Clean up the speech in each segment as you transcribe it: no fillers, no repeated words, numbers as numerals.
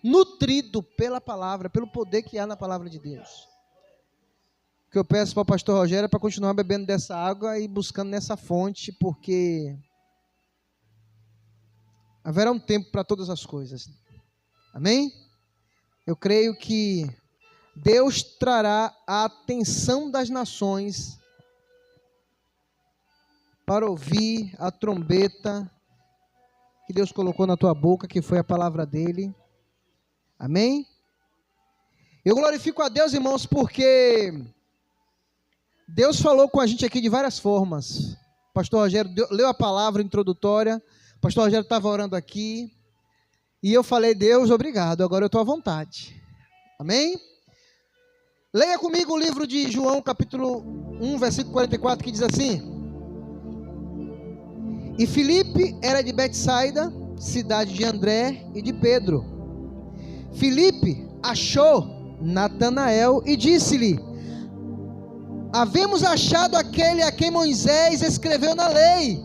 nutrido pela palavra, pelo poder que há na palavra de Deus. O que eu peço para o pastor Rogério é para continuar bebendo dessa água e buscando nessa fonte, porque haverá um tempo para todas as coisas. Amém? Eu creio que Deus trará a atenção das nações para ouvir a trombeta que Deus colocou na tua boca, que foi a palavra dele. Amém? Eu glorifico a Deus, irmãos, porque Deus falou com a gente aqui de várias formas. O pastor Rogério leu a palavra introdutória, o pastor Rogério estava orando aqui, e eu falei: Deus, obrigado, agora eu estou à vontade. Amém? Leia comigo o livro de João, capítulo 1, versículo 44, que diz assim: E Filipe era de Betsaida, cidade de André e de Pedro. Filipe achou Natanael e disse-lhe: Havemos achado aquele a quem Moisés escreveu na lei,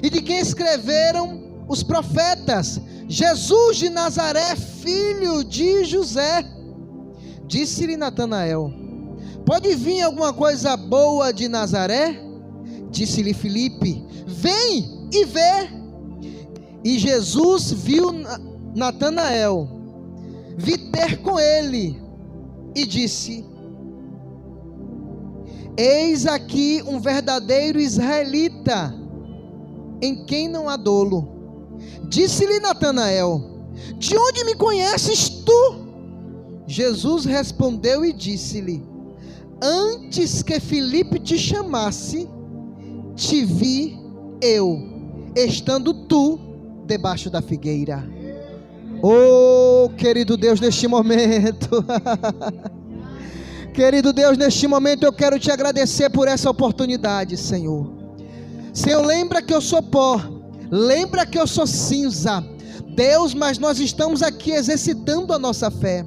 e de quem escreveram os profetas, Jesus de Nazaré, filho de José. Disse-lhe Natanael: Pode vir alguma coisa boa de Nazaré? Disse-lhe Filipe: Vem e vê. E Jesus viu Natanael vir ter com ele e disse: Eis aqui um verdadeiro israelita, em quem não há dolo. Disse-lhe Natanael: De onde me conheces tu? Jesus respondeu e disse-lhe: Antes que Filipe te chamasse, te vi eu, estando tu debaixo da figueira. Oh, querido Deus, neste momento querido Deus, neste momento eu quero te agradecer por essa oportunidade, Senhor. Senhor, lembra que eu sou pó, lembra que eu sou cinza, Deus, mas nós estamos aqui exercitando a nossa fé.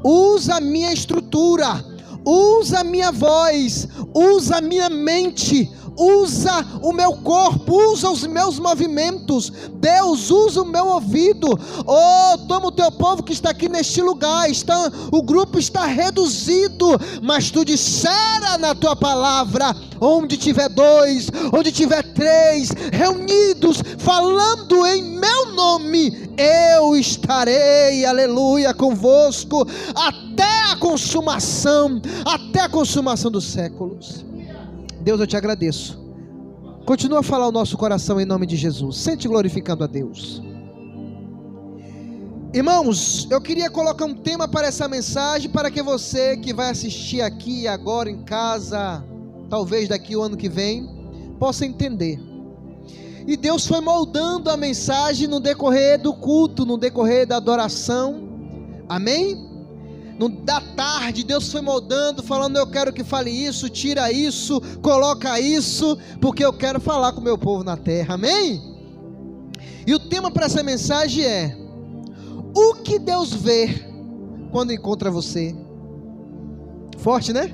Usa a minha estrutura, usa a minha voz, usa a minha mente, usa o meu corpo, usa os meus movimentos. Deus, usa o meu ouvido. Oh, toma o teu povo que está aqui neste lugar. O grupo está reduzido, mas tu dissera na tua palavra: onde tiver 2, onde tiver 3 reunidos, falando em meu nome, eu estarei, aleluia, convosco, até a consumação dos séculos. Deus, eu te agradeço. Continua a falar o nosso coração em nome de Jesus. Sente glorificando a Deus. Irmãos, eu queria colocar um tema para essa mensagem, para que você que vai assistir aqui agora em casa, talvez daqui o ano que vem, possa entender. E Deus foi moldando a mensagem no decorrer do culto, no decorrer da adoração. Amém? Da tarde, Deus foi moldando, falando: eu quero que fale isso, tira isso, coloca isso, porque eu quero falar com o meu povo na terra. Amém? E o tema para essa mensagem é: o que Deus vê quando encontra você? Forte, né?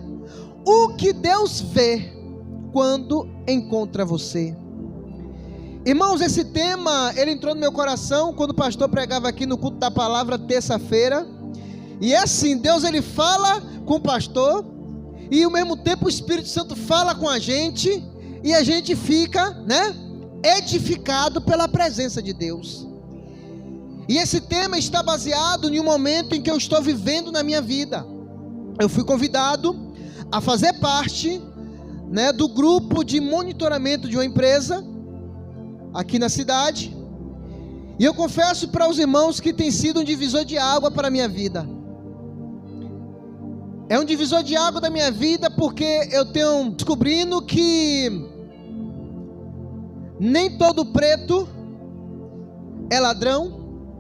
O que Deus vê quando encontra você? Irmãos, esse tema, ele entrou no meu coração quando o pastor pregava aqui no culto da palavra, terça-feira. E é assim, Deus, ele fala com o pastor, e ao mesmo tempo o Espírito Santo fala com a gente, e a gente fica, né, edificado pela presença de Deus. E esse tema está baseado em um momento em que eu estou vivendo na minha vida. Eu fui convidado a fazer parte, né, do grupo de monitoramento de uma empresa aqui na cidade, e eu confesso para os irmãos que tem sido um divisor de água para a minha vida. É um divisor de água da minha vida, porque eu tenho descobrindo que nem todo preto é ladrão,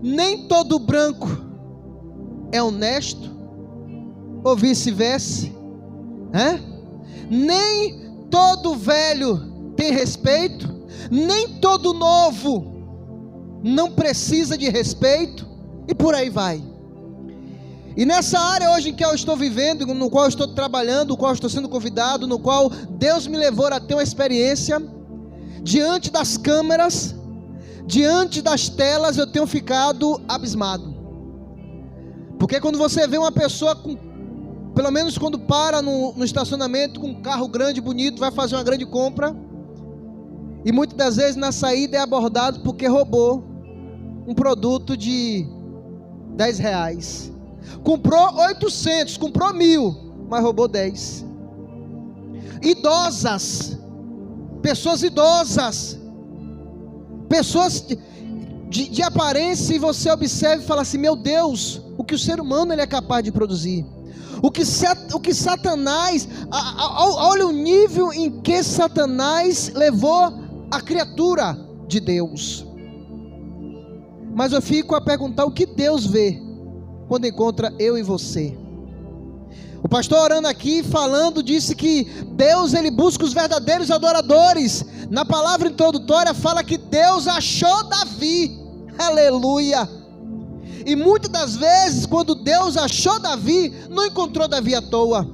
nem todo branco é honesto, ou vice-versa, né? Nem todo velho tem respeito, nem todo novo não precisa de respeito, e por aí vai. E nessa área hoje em que eu estou vivendo, no qual eu estou trabalhando, no qual eu estou sendo convidado, no qual Deus me levou a ter uma experiência, diante das câmeras, diante das telas, eu tenho ficado abismado. Porque quando você vê uma pessoa pelo menos quando para no estacionamento com um carro grande, bonito, vai fazer uma grande compra, e muitas das vezes na saída é abordado porque roubou um produto de R$10. Comprou 800, comprou 1.000, mas roubou 10. Idosas, pessoas idosas, pessoas de aparência, e você observa e fala assim: meu Deus, o que o ser humano ele é capaz de produzir. O que Satanás, olha o nível em que Satanás levou a criatura de Deus. Mas eu fico a perguntar: o que Deus vê quando encontra eu e você? O pastor orando aqui, falando, disse que Deus ele busca os verdadeiros adoradores. Na palavra introdutória fala que Deus achou Davi, aleluia. E muitas das vezes, quando Deus achou Davi, não encontrou Davi à toa.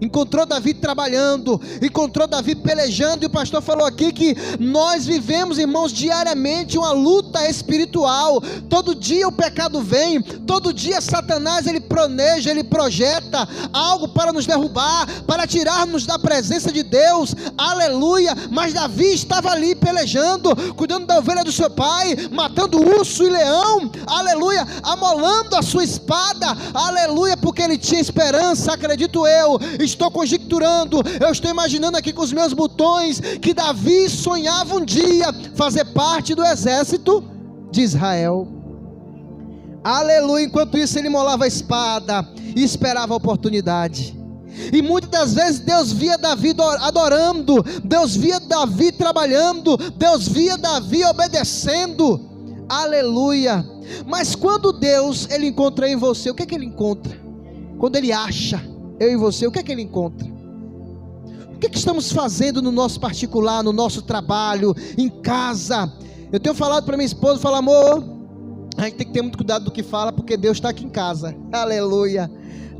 Encontrou Davi trabalhando, encontrou Davi pelejando. E o pastor falou aqui que nós vivemos, irmãos, diariamente uma luta espiritual. Todo dia o pecado vem, todo dia Satanás ele planeja, ele projeta algo para nos derrubar, para tirar-nos da presença de Deus, aleluia. Mas Davi estava ali pelejando, cuidando da ovelha do seu pai, matando urso e leão, aleluia, amolando a sua espada, aleluia, porque ele tinha esperança, acredito eu. Estou conjecturando, eu estou imaginando aqui com os meus botões, que Davi sonhava um dia fazer parte do exército de Israel, aleluia. Enquanto isso ele molava a espada e esperava a oportunidade. E muitas das vezes Deus via Davi adorando, Deus via Davi trabalhando, Deus via Davi obedecendo, aleluia. Mas quando Deus ele encontra em você, o que é que ele encontra? Quando ele acha eu e você, o que é que ele encontra? O que é que estamos fazendo no nosso particular, no nosso trabalho, em casa? Eu tenho falado para minha esposa, falo: amor, a gente tem que ter muito cuidado do que fala, porque Deus está aqui em casa, aleluia.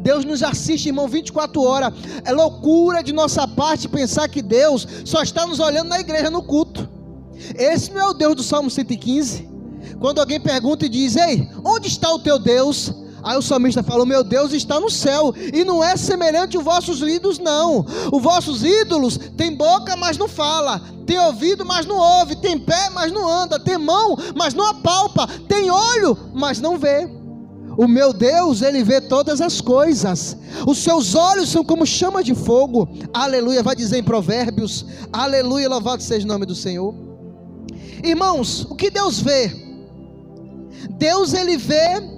Deus nos assiste, irmão, 24 horas, é loucura de nossa parte pensar que Deus só está nos olhando na igreja, no culto. Esse não é o Deus do Salmo 115, quando alguém pergunta e diz: ei, onde está o teu Deus? Aí o salmista fala: meu Deus está no céu, e não é semelhante aos vossos ídolos não. Os vossos ídolos têm boca, mas não fala, tem ouvido, mas não ouve, tem pé, mas não anda, tem mão, mas não apalpa, tem olho, mas não vê. O meu Deus, ele vê todas as coisas, os seus olhos são como chama de fogo, aleluia. Vai dizer em Provérbios, aleluia, louvado seja o nome do Senhor. Irmãos, o que Deus vê? Deus ele vê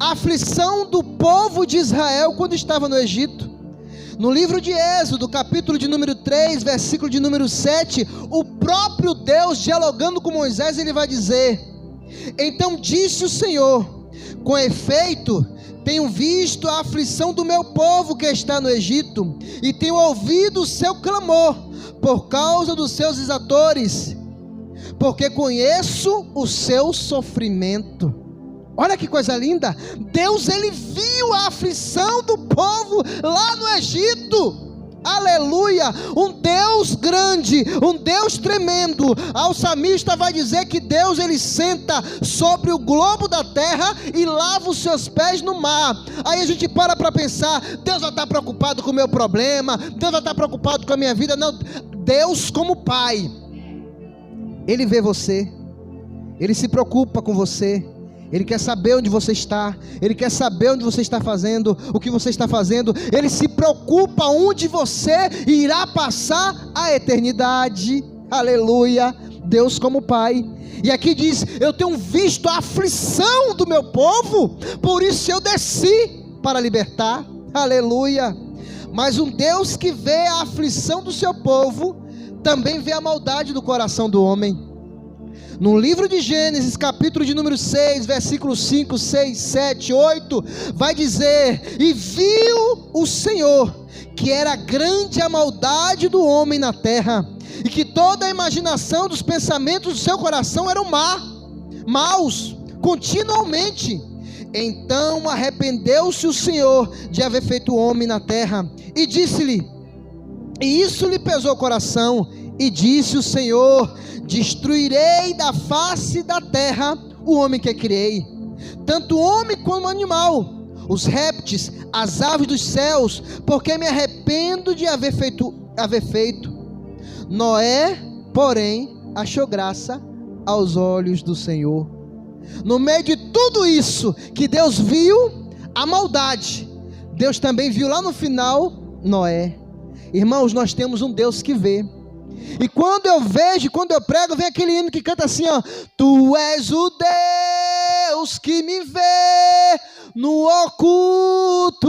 a aflição do povo de Israel quando estava no Egito. No livro de Êxodo, capítulo de número 3, versículo de número 7, o próprio Deus dialogando com Moisés, ele vai dizer: então disse o Senhor, com efeito, tenho visto a aflição do meu povo que está no Egito, e tenho ouvido o seu clamor, por causa dos seus exatores, porque conheço o seu sofrimento. Olha que coisa linda, Deus ele viu a aflição do povo lá no Egito, aleluia. Um Deus grande, um Deus tremendo. O salmista vai dizer que Deus ele senta sobre o globo da terra e lava os seus pés no mar. Aí a gente para pensar: Deus vai estar preocupado com o meu problema, Deus vai estar preocupado com a minha vida. Não, Deus como Pai, ele vê você, ele se preocupa com você, ele quer saber onde você está, ele quer saber onde você está fazendo, o que você está fazendo, ele se preocupa onde você irá passar a eternidade, aleluia. Deus como Pai. E aqui diz: eu tenho visto a aflição do meu povo, por isso eu desci para libertar, aleluia. Mas um Deus que vê a aflição do seu povo, também vê a maldade do coração do homem. No livro de Gênesis, capítulo de número 6, versículos 5, 6, 7, 8, vai dizer: e viu o Senhor que era grande a maldade do homem na terra, e que toda a imaginação dos pensamentos do seu coração eram maus, continuamente. Então arrependeu-se o Senhor de haver feito o homem na terra, e disse-lhe, e isso lhe pesou o coração, e disse o Senhor: destruirei da face da terra o homem que criei, tanto homem como animal, os répteis, as aves dos céus, porque me arrependo de haver feito. Noé, porém, achou graça aos olhos do Senhor. No meio de tudo isso que Deus viu, a maldade, Deus também viu lá no final Noé. Irmãos, nós temos um Deus que vê. E quando eu vejo, quando eu prego, vem aquele hino que canta assim, ó: Tu és o Deus que me vê no oculto,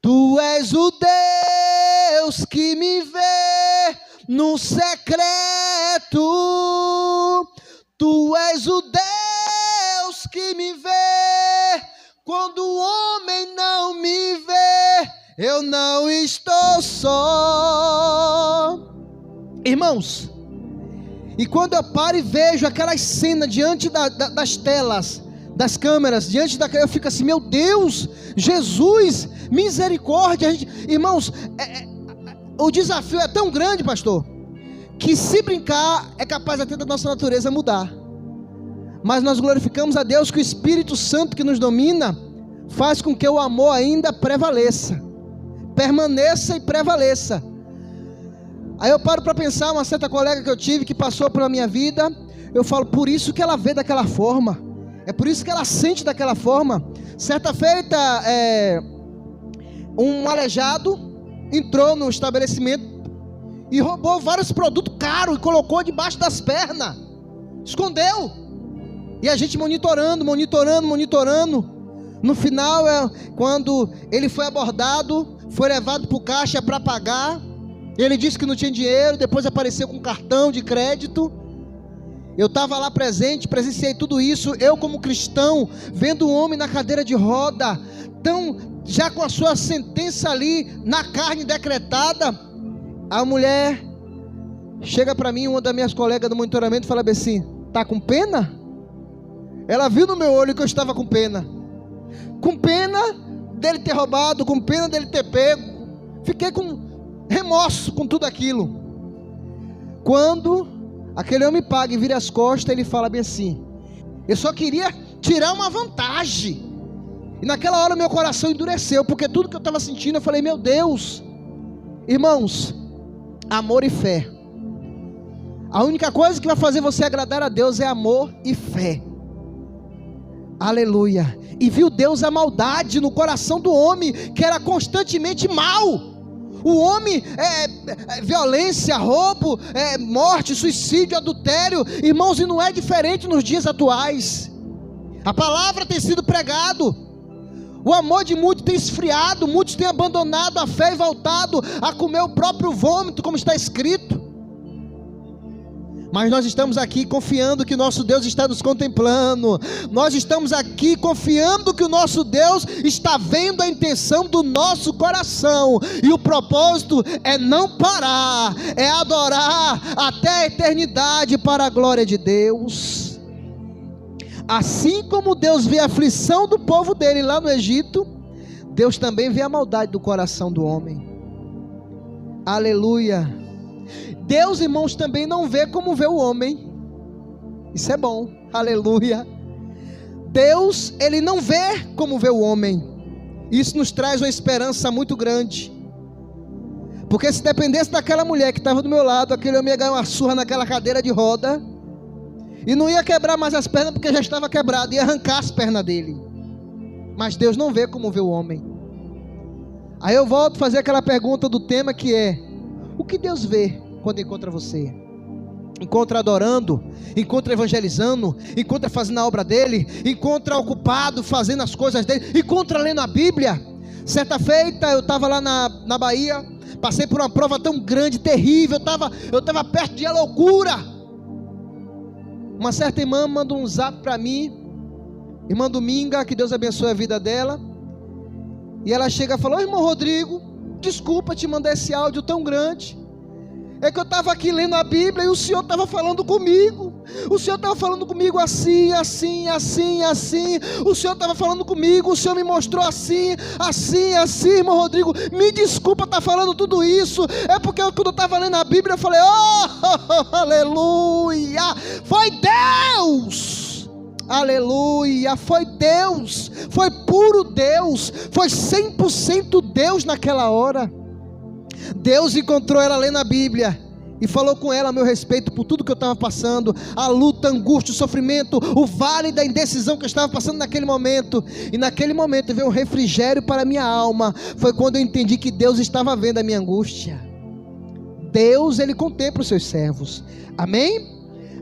Tu és o Deus que me vê no secreto, Tu és o Deus que me vê quando o homem não me vê, eu não estou só. Irmãos, e quando eu paro e vejo aquelas cenas diante das telas, das câmeras, eu fico assim, meu Deus, Jesus, misericórdia. Irmãos, o desafio é tão grande, pastor, que se brincar é capaz até da nossa natureza mudar. Mas nós glorificamos a Deus que o Espírito Santo que nos domina faz com que o amor ainda prevaleça, permaneça e prevaleça. Aí eu paro para pensar, uma certa colega que eu tive, que passou pela minha vida, eu falo, por isso que ela vê daquela forma, é por isso que ela sente daquela forma. Certa feita, um aleijado entrou no estabelecimento e roubou vários produtos caros e colocou debaixo das pernas, escondeu, e a gente monitorando. No final, quando ele foi abordado, foi levado para o caixa para pagar, ele disse que não tinha dinheiro, depois apareceu com cartão de crédito. Eu estava lá presente, presenciei tudo isso, eu como cristão, vendo um homem na cadeira de roda, já com a sua sentença ali, na carne decretada. A mulher chega para mim, uma das minhas colegas do monitoramento, e fala assim, tá com pena? Ela viu no meu olho que eu estava com pena dele ter roubado, com pena dele ter pego, fiquei com remorso com tudo aquilo. Quando aquele homem paga e vira as costas, ele fala bem assim, eu só queria tirar uma vantagem. E naquela hora meu coração endureceu, porque tudo que eu estava sentindo, eu falei, meu Deus. Irmãos, amor e fé, a única coisa que vai fazer você agradar a Deus é amor e fé. Aleluia. E viu Deus a maldade no coração do homem, que era constantemente mal. O homem, violência, roubo, morte, suicídio, adultério. Irmãos, e não é diferente nos dias atuais. A palavra tem sido pregado, o amor de muitos tem esfriado, muitos têm abandonado a fé e voltado a comer o próprio vômito, como está escrito. Mas nós estamos aqui confiando que o nosso Deus está nos contemplando. Nós estamos aqui confiando que o nosso Deus está vendo a intenção do nosso coração. E o propósito é não parar, é adorar até a eternidade para a glória de Deus. Assim como Deus vê a aflição do povo dele lá no Egito, Deus também vê a maldade do coração do homem. Aleluia. Deus, irmãos, também não vê como vê o homem. Isso é bom, aleluia. Deus, ele não vê como vê o homem. Isso nos traz uma esperança muito grande, porque se dependesse daquela mulher que estava do meu lado, aquele homem ia ganhar uma surra naquela cadeira de roda, e não ia quebrar mais as pernas, porque já estava quebrado, ia arrancar as pernas dele. Mas Deus não vê como vê o homem. Aí eu volto a fazer aquela pergunta do tema, que é: o que Deus vê quando encontra você? Encontra adorando, encontra evangelizando, encontra fazendo a obra dele, encontra ocupado fazendo as coisas dele, encontra lendo a Bíblia. Certa feita eu estava lá na Bahia, passei por uma prova tão grande, terrível, eu estava perto de loucura. Uma certa irmã manda um zap para mim, irmã Dominga, que Deus abençoe a vida dela, e ela chega e fala: ô irmão Rodrigo, desculpa te mandar esse áudio tão grande, é que eu estava aqui lendo a Bíblia e o Senhor estava falando comigo. O Senhor estava falando comigo assim, assim, assim, assim. O Senhor estava falando comigo, o Senhor me mostrou assim, assim, assim, irmão Rodrigo. Me desculpa estar falando tudo isso. É porque quando eu estava lendo a Bíblia eu falei: oh, aleluia, foi Deus. aleluia, foi Deus, foi puro Deus, foi 100% Deus naquela hora. Deus encontrou ela lendo a Bíblia e falou com ela a meu respeito por tudo que eu estava passando, a luta, a angústia, o sofrimento, o vale da indecisão que eu estava passando naquele momento. E naquele momento veio um refrigério para a minha alma. Foi quando eu entendi que Deus estava vendo a minha angústia. Deus, Ele contempla os seus servos, amém?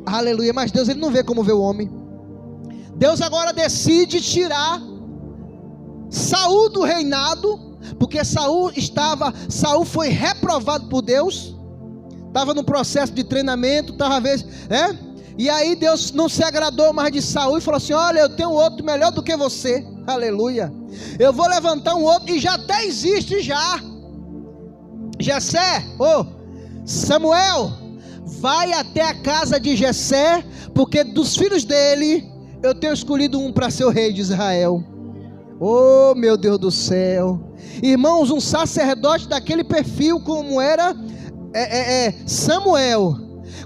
Aleluia. Mas Deus, Ele não vê como vê o homem. Deus agora decide tirar Saul do reinado, porque Saul foi reprovado por Deus, estava no processo de treinamento, e aí Deus não se agradou mais de Saul e falou assim: olha, eu tenho outro melhor do que você, aleluia, eu vou levantar um outro, e já até existe já, Jessé, Samuel, vai até a casa de Jessé, porque dos filhos dele, eu tenho escolhido um para ser o rei de Israel. Oh meu Deus do céu, irmãos, um sacerdote daquele perfil como era Samuel.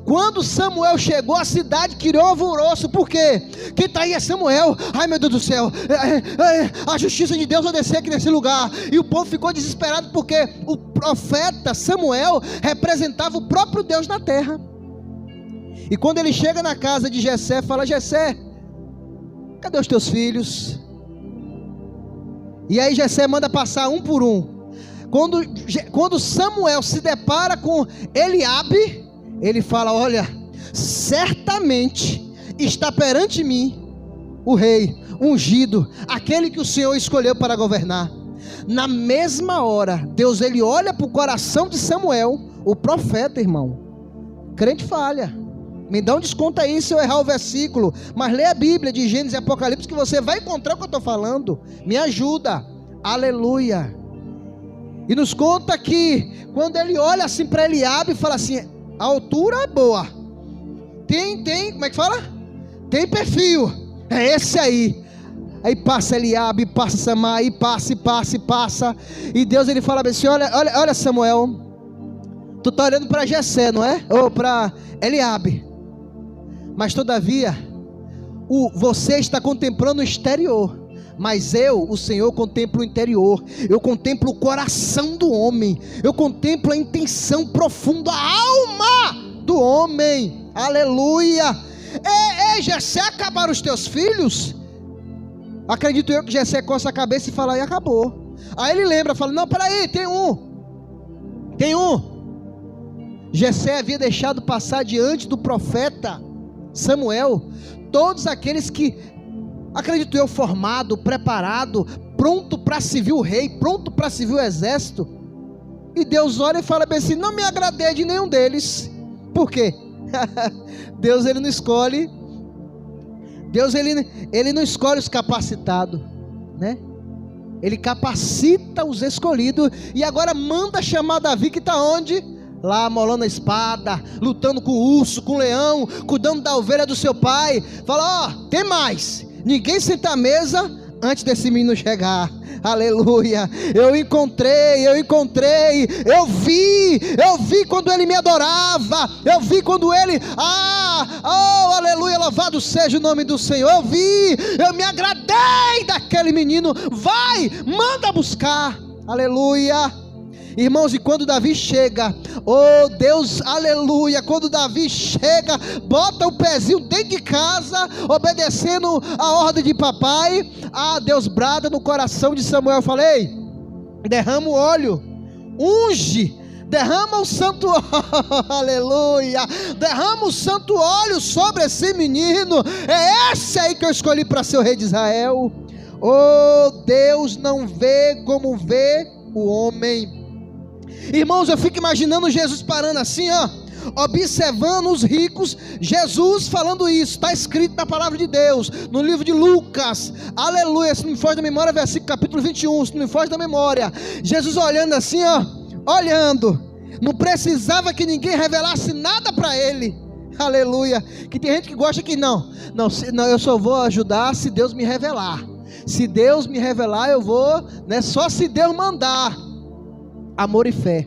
Quando Samuel chegou, a cidade criou alvoroço. Por quê? Quem está aí é Samuel. Ai meu Deus do céu, a justiça de Deus vai descer aqui nesse lugar. E o povo ficou desesperado, porque o profeta Samuel representava o próprio Deus na terra. E quando ele chega na casa de Jessé, fala: Jessé, cadê os teus filhos? E aí Jessé manda passar um por um. Quando Samuel se depara com Eliabe, ele fala: olha, certamente está perante mim o rei ungido, aquele que o Senhor escolheu para governar. Na mesma hora, Deus, ele olha para o coração de Samuel, o profeta, irmão. Crente falha. Me dá um desconto aí se eu errar o versículo, mas lê a Bíblia de Gênesis e Apocalipse, que você vai encontrar o que eu estou falando. Me ajuda, aleluia. E nos conta que quando ele olha assim para Eliabe, fala assim: a altura é boa, tem, como é que fala? Tem perfil, é esse aí. Aí passa Eliabe, passa Samar, e passa, e Deus, ele fala assim: olha Samuel, tu está olhando para Jessé, não é? Ou para Eliabe, mas todavia você está contemplando o exterior, mas eu, o Senhor, contemplo o interior. Eu contemplo o coração do homem, eu contemplo a intenção profunda, a alma do homem, aleluia. Jessé, acabaram os teus filhos? Acredito eu que Jessé coça a cabeça e fala: e acabou. Aí ele lembra, fala: não, peraí, tem um. Jessé havia deixado passar diante do profeta Samuel todos aqueles que, acredito eu, formado, preparado, pronto para servir o rei, pronto para servir o exército. E Deus olha e fala bem assim: não me agradei de nenhum deles. Por quê? Deus, ele não escolhe. Deus, ele não escolhe os capacitados, né? Ele capacita os escolhidos. E agora manda chamar Davi, que está onde? Lá amolando a espada, lutando com o urso, com o leão, cuidando da ovelha do seu pai. Fala: tem mais, ninguém senta à mesa antes desse menino chegar. Aleluia. Eu encontrei, eu vi quando ele me adorava, eu vi quando ele, aleluia, louvado seja o nome do Senhor. Eu me agradei daquele menino. Vai, manda buscar, aleluia. Irmãos, e quando Davi chega, oh Deus, aleluia, quando Davi chega, bota o pezinho dentro de casa, obedecendo a ordem de papai, Deus brada no coração de Samuel. Falei: derrama o óleo, unge, derrama o santo óleo, aleluia, derrama o santo óleo sobre esse menino. É esse aí que eu escolhi para ser o rei de Israel. Oh, Deus não vê como vê o homem. Irmãos, eu fico imaginando Jesus parando assim, observando os ricos. Jesus falando isso, está escrito na palavra de Deus, no livro de Lucas, aleluia, se não me foge da memória, versículo capítulo 21, se não me foge da memória, Jesus olhando assim, olhando, não precisava que ninguém revelasse nada para ele, aleluia. Que tem gente que gosta que não, eu só vou ajudar se Deus me revelar. Se Deus me revelar, eu vou, né? Só se Deus mandar. Amor e fé.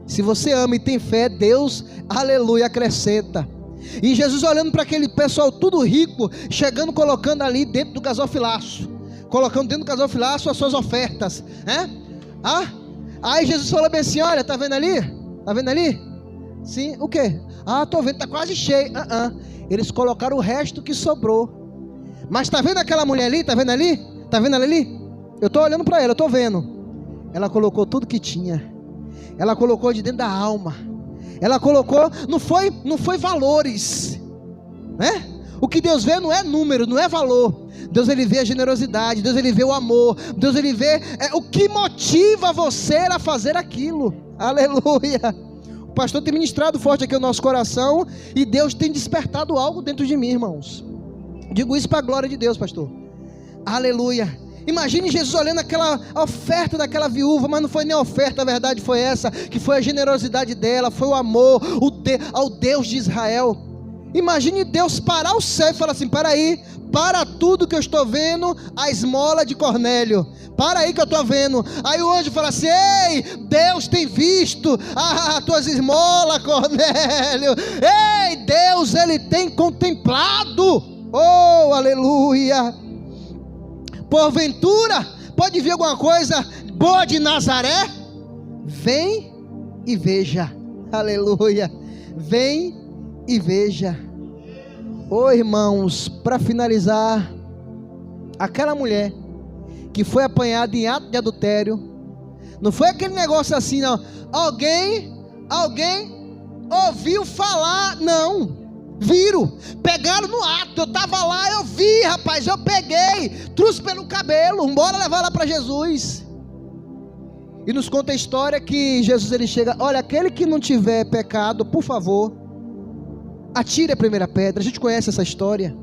Se você ama e tem fé, Deus, aleluia, acrescenta. E Jesus olhando para aquele pessoal tudo rico, chegando, colocando ali dentro do gasofilaço, colocando dentro do gasofilaço as suas ofertas, né? Aí Jesus falou bem assim: olha, tá vendo ali? Tá vendo ali? Sim, o quê? Tô vendo, tá quase cheio. Eles colocaram o resto que sobrou. Mas tá vendo aquela mulher ali? Tá vendo ali? Tá vendo ela ali? Eu tô olhando para ela, eu tô vendo. Ela colocou tudo que tinha. Ela colocou de dentro da alma. Ela colocou, não foi valores, né? O que Deus vê não é número, não é valor. Deus, ele vê a generosidade. Deus, ele vê o amor. Deus, ele vê o que motiva você a fazer aquilo. Aleluia. O pastor tem ministrado forte aqui o nosso coração, e Deus tem despertado algo dentro de mim, irmãos. Digo isso para a glória de Deus, pastor. Aleluia. Imagine Jesus olhando aquela oferta daquela viúva, mas não foi nem a oferta, a verdade foi essa, que foi a generosidade dela, foi o amor ao Deus de Israel. Imagine Deus parar o céu e falar assim: para aí, para tudo que eu estou vendo, a esmola de Cornélio, para aí que eu estou vendo. Aí o anjo fala assim: ei, Deus tem visto as tuas esmolas, Cornélio. Ei, Deus, ele tem contemplado. Oh, aleluia. Porventura, pode vir alguma coisa boa de Nazaré? Vem e veja. Aleluia. Vem e veja. Oh, irmãos, para finalizar, aquela mulher que foi apanhada em ato de adultério, não foi aquele negócio assim, não. Alguém ouviu falar, não. Viram, pegaram no ato. Eu estava lá, eu vi, rapaz, eu peguei, trouxe pelo cabelo, bora levar lá para Jesus. E nos conta a história que Jesus, ele chega: olha, aquele que não tiver pecado, por favor, atire a primeira pedra. A gente conhece essa história.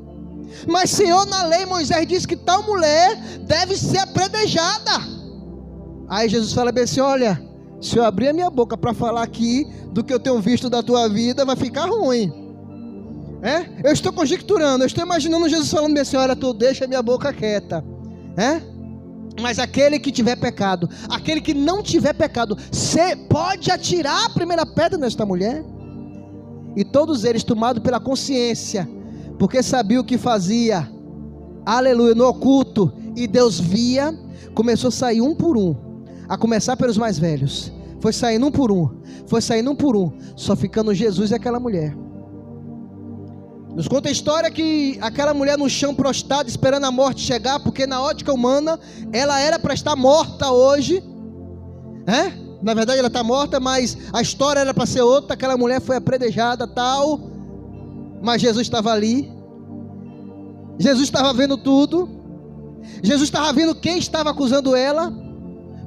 Mas, Senhor, na lei Moisés diz que tal mulher deve ser apedrejada. Aí Jesus fala bem assim: olha, se eu abrir a minha boca para falar aqui do que eu tenho visto da tua vida, vai ficar ruim. Eu estou conjecturando, eu estou imaginando Jesus falando bem assim: olha, tu deixa a minha boca quieta. Mas aquele que tiver pecado, aquele que não tiver pecado, você pode atirar a primeira pedra nesta mulher. E todos eles, tomados pela consciência, porque sabiam o que fazia, aleluia, no oculto, e Deus via, começou a sair um por um, a começar pelos mais velhos, foi saindo um por um, só ficando Jesus e aquela mulher. Nos conta a história que aquela mulher no chão prostrada, esperando a morte chegar, porque na ótica humana, ela era para estar morta hoje, na verdade ela está morta, mas a história era para ser outra. Aquela mulher foi apedrejada, tal, mas Jesus estava ali, Jesus estava vendo tudo, Jesus estava vendo quem estava acusando ela.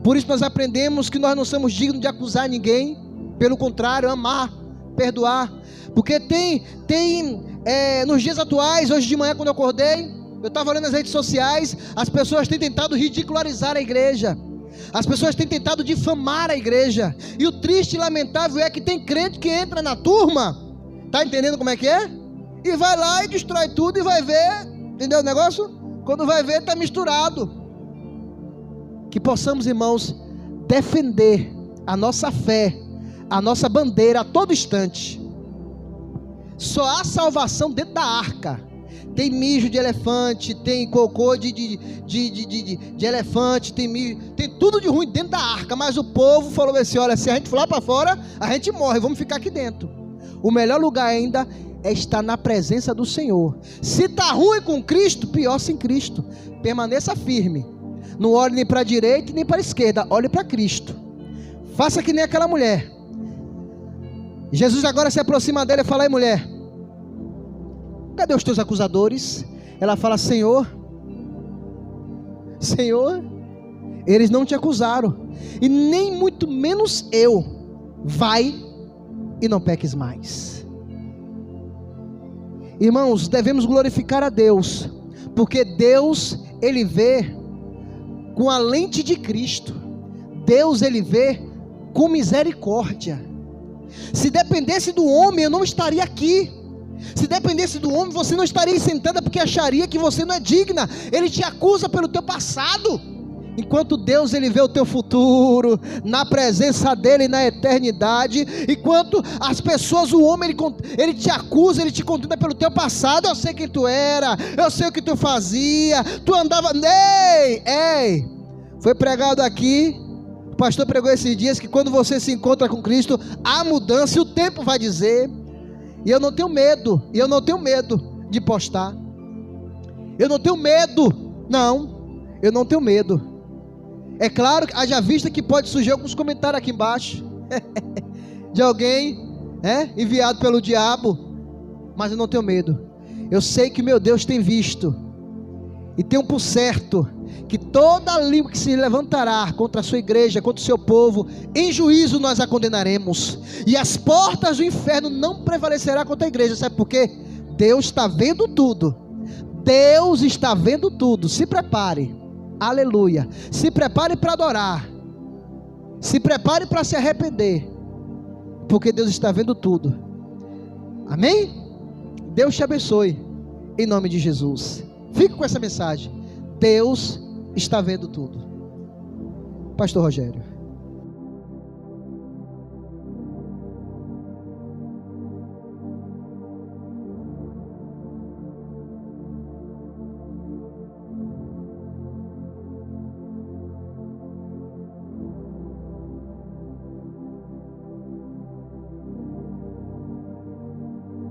Por isso nós aprendemos que nós não somos dignos de acusar ninguém, pelo contrário, amar, perdoar, porque tem nos dias atuais, hoje de manhã quando eu acordei, eu estava olhando nas redes sociais, as pessoas têm tentado ridicularizar a igreja, as pessoas têm tentado difamar a igreja, e o triste e lamentável é que tem crente que entra na turma, tá entendendo como é que é? E vai lá e destrói tudo e vai ver, entendeu o negócio? Quando vai ver, está misturado. Que possamos, irmãos, defender a nossa fé, a nossa bandeira a todo instante. Só há salvação dentro da arca. Tem mijo de elefante, tem cocô de elefante, tem mijo, tem tudo de ruim dentro da arca. Mas o povo falou assim: olha, se a gente for lá para fora, a gente morre, vamos ficar aqui dentro. O melhor lugar ainda é estar na presença do Senhor. Se está ruim com Cristo, pior sem Cristo. Permaneça firme, não olhe nem para a direita nem para a esquerda, olhe para Cristo. Faça que nem aquela mulher. Jesus agora se aproxima dela e fala: ei, mulher, cadê os teus acusadores? Ela fala: Senhor, eles não te acusaram, e nem muito menos eu. Vai e não peques mais. Irmãos, devemos glorificar a Deus, porque Deus, ele vê com a lente de Cristo. Deus, ele vê com misericórdia. Se dependesse do homem, eu não estaria aqui. Se dependesse do homem, você não estaria sentada, porque acharia que você não é digna. Ele te acusa pelo teu passado, Enquanto Deus ele vê o teu futuro na presença dele na eternidade, enquanto as pessoas, o homem ele te acusa, ele te condena pelo teu passado. Eu sei quem tu era, eu sei o que tu fazia, tu andava, ei, foi pregado aqui, o pastor pregou esses dias que quando você se encontra com Cristo, há mudança e o tempo vai dizer. E eu não tenho medo de postar. Eu não tenho medo, eu não tenho medo. É claro que haja vista que pode surgir alguns comentários aqui embaixo de alguém enviado pelo diabo, mas eu não tenho medo. Eu sei que meu Deus tem visto, e tenho por certo que toda língua que se levantará contra a sua igreja, contra o seu povo, em juízo nós a condenaremos, e as portas do inferno não prevalecerá contra a igreja. Sabe por quê? Deus está vendo tudo. Deus está vendo tudo. Se prepare, aleluia, se prepare para adorar, se prepare para se arrepender, porque Deus está vendo tudo. Amém? Deus te abençoe, em nome de Jesus. Fique com essa mensagem. Deus está vendo tudo. Pastor Rogério.